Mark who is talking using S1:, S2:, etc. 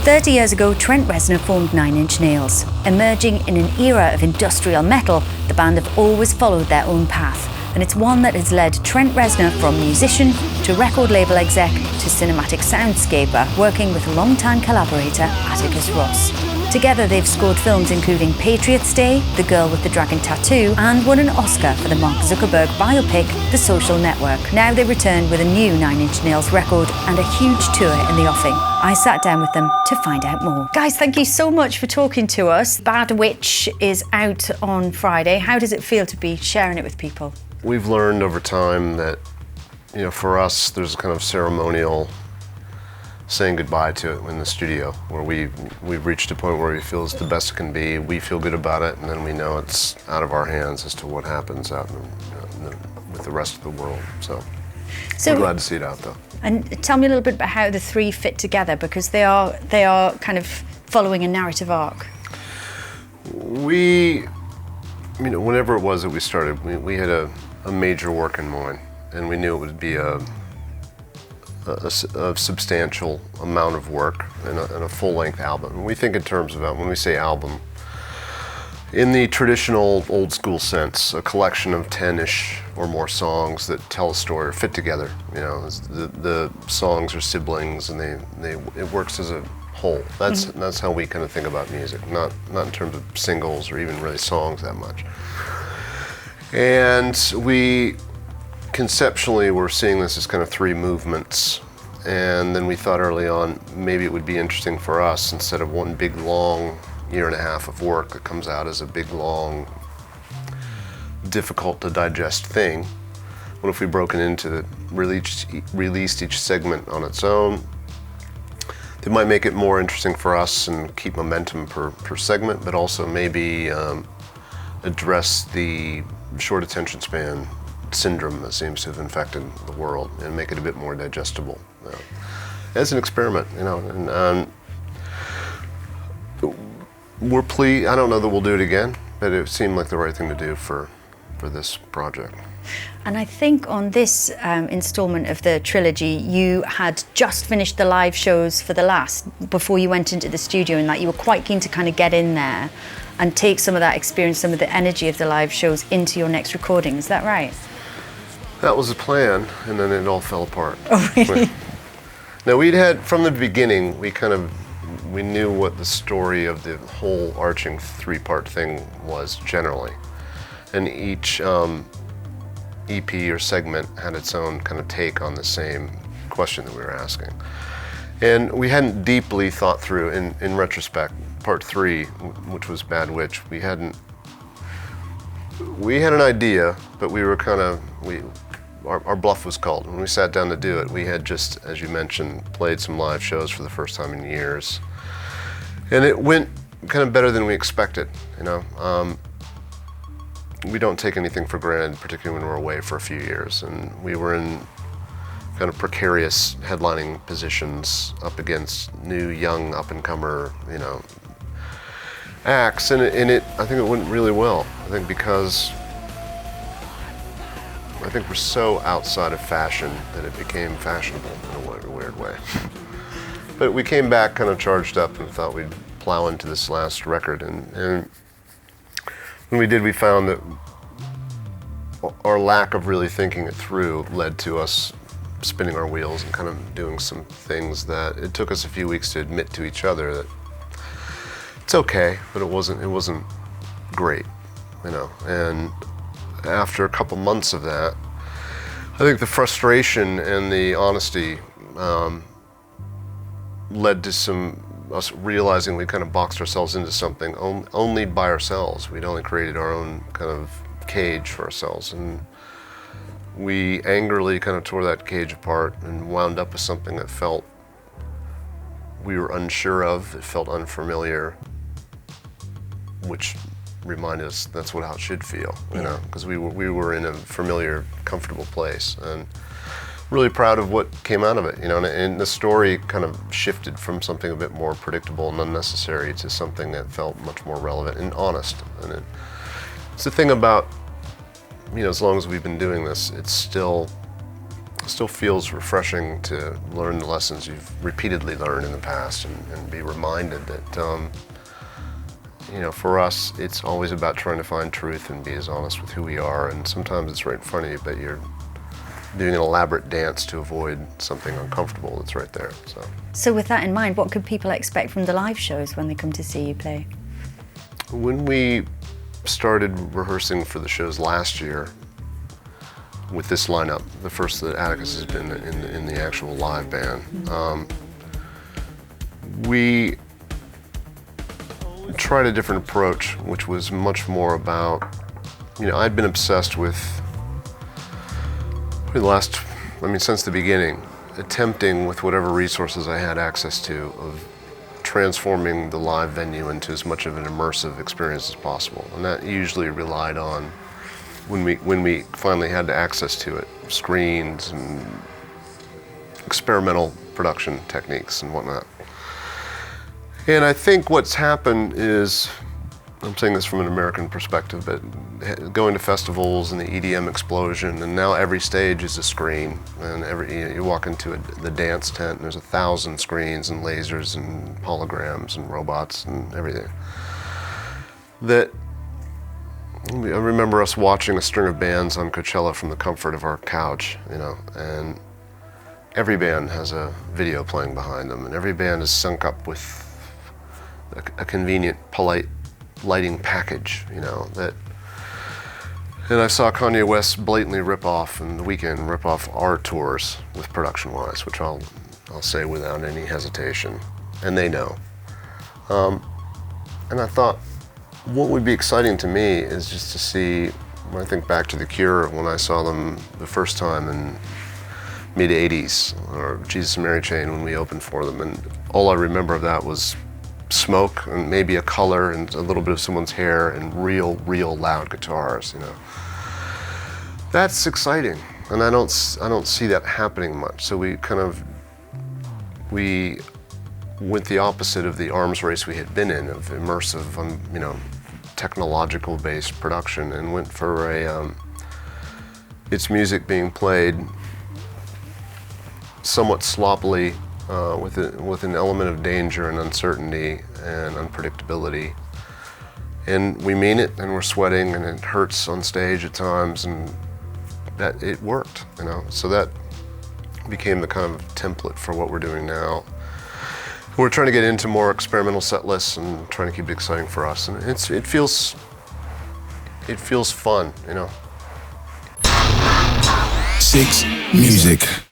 S1: 30 years ago, Trent Reznor formed Nine Inch Nails. Emerging in an era of industrial metal, the band have always followed their own path, and it's one that has led Trent Reznor from musician to record label exec to cinematic soundscaper, working with longtime collaborator Atticus Ross. Together they've scored films including Patriots Day, The Girl with the Dragon Tattoo, and won an Oscar for the Mark Zuckerberg biopic, The Social Network. Now they return with a new Nine Inch Nails record and a huge tour in the offing. I sat down with them to find out more. Guys, thank you so much for talking to us. Bad Witch is out on Friday. How does it feel to be sharing it with people?
S2: We've learned over time that, for us, there's a kind of ceremonial saying goodbye to it in the studio, where we've reached a point where we feel it's the best it can be. We feel good about it, and then we know it's out of our hands as to what happens out with the rest of the world. So we're glad to see it out, though.
S1: And tell me a little bit about how the three fit together, because they are kind of following a narrative arc.
S2: Whenever it was that we started, we had a major work in mind, and we knew it would be a substantial amount of work and a full-length album. And we think in terms of, when we say album, in the traditional old-school sense, a collection of 10-ish or more songs that tell a story or fit together. The songs are siblings, and it works as a whole. That's how we kind of think about music, not in terms of singles or even really songs that much. And we conceptually were seeing this as kind of three movements, and then we thought early on maybe it would be interesting for us, instead of one big long year and a half of work that comes out as a big long difficult to digest thing, what if we broke it into released each segment on its own. It might make it more interesting for us and keep momentum per segment, but also maybe address the short attention span syndrome that seems to have infected the world and make it a bit more digestible as an experiment. And we're pleased. I don't know that we'll do it again, but it seemed like the right thing to do for this project.
S1: And I think on this installment of the trilogy, you had just finished the live shows for the last, before you went into the studio, and that you were quite keen to kind of get in there and take some of that experience, some of the energy of the live shows into your next recording. Is that right?
S2: That was the plan, and then it all fell apart.
S1: Oh, really?
S2: Now, we'd had, from the beginning, we knew what the story of the whole arching three-part thing was generally. And each EP or segment had its own kind of take on the same question that we were asking. And we hadn't deeply thought through, in retrospect, part three, which was Bad Witch, we had an idea, but we were our bluff was called. When we sat down to do it, we had just, as you mentioned, played some live shows for the first time in years. And it went kind of better than we expected, We don't take anything for granted, particularly when we're away for a few years. And we were in kind of precarious headlining positions up against new, young, up-and-comer, acts. And I think it went really well. I think because we're so outside of fashion that it became fashionable in a weird way. But we came back kind of charged up and thought we'd plow into this last record. And when we did, we found that our lack of really thinking it through led to us spinning our wheels and kind of doing some things that it took us a few weeks to admit to each other that it's okay, but it wasn't great, And after a couple months of that, I think the frustration and the honesty led to us realizing we kind of boxed ourselves into something only by ourselves. We'd only created our own kind of cage for ourselves, and we angrily kind of tore that cage apart and wound up with something that felt we were unsure of. It felt unfamiliar, which reminded us that's how it should feel, because we were in a familiar, comfortable place, and really proud of what came out of it, and the story kind of shifted from something a bit more predictable and unnecessary to something that felt much more relevant and honest. And it's the thing about, as long as we've been doing this, it's still still feels refreshing to learn the lessons you've repeatedly learned in the past and be reminded that, for us, it's always about trying to find truth and be as honest with who we are. And sometimes it's right in front of you, but you're doing an elaborate dance to avoid something uncomfortable that's right there.
S1: So with that in mind, what could people expect from the live shows when they come to see you play?
S2: When we started rehearsing for the shows last year with this lineup, the first that Atticus has been in the actual live band, we tried a different approach, which was much more about, I'd been obsessed with since the beginning, attempting with whatever resources I had access to of transforming the live venue into as much of an immersive experience as possible. And that usually relied on, when we finally had access to it, screens and experimental production techniques and whatnot. And I think what's happened is, I'm saying this from an American perspective, but going to festivals and the EDM explosion, and now every stage is a screen, and you walk into the dance tent and there's 1,000 screens and lasers and holograms and robots and everything. That I remember us watching a string of bands on Coachella from the comfort of our couch, and every band has a video playing behind them, and every band is sunk up with a convenient, polite lighting package, that. And I saw Kanye West blatantly rip off, and The Weeknd rip off our tours with production-wise, which I'll say without any hesitation, and they know. And I thought, what would be exciting to me is just to see, when I think back to The Cure, when I saw them the first time in mid-'80s, or Jesus and Mary Chain when we opened for them, and all I remember of that was smoke and maybe a color and a little bit of someone's hair and real loud guitars, That's exciting, and I don't see that happening much. So we went the opposite of the arms race we had been in, of immersive, technological-based production, and went for it's music being played somewhat sloppily, with an element of danger and uncertainty and unpredictability. And we mean it, and we're sweating, and it hurts on stage at times, and that it worked, So that became the kind of template for what we're doing now. We're trying to get into more experimental set lists and trying to keep it exciting for us, and it feels fun,
S3: 6 Music.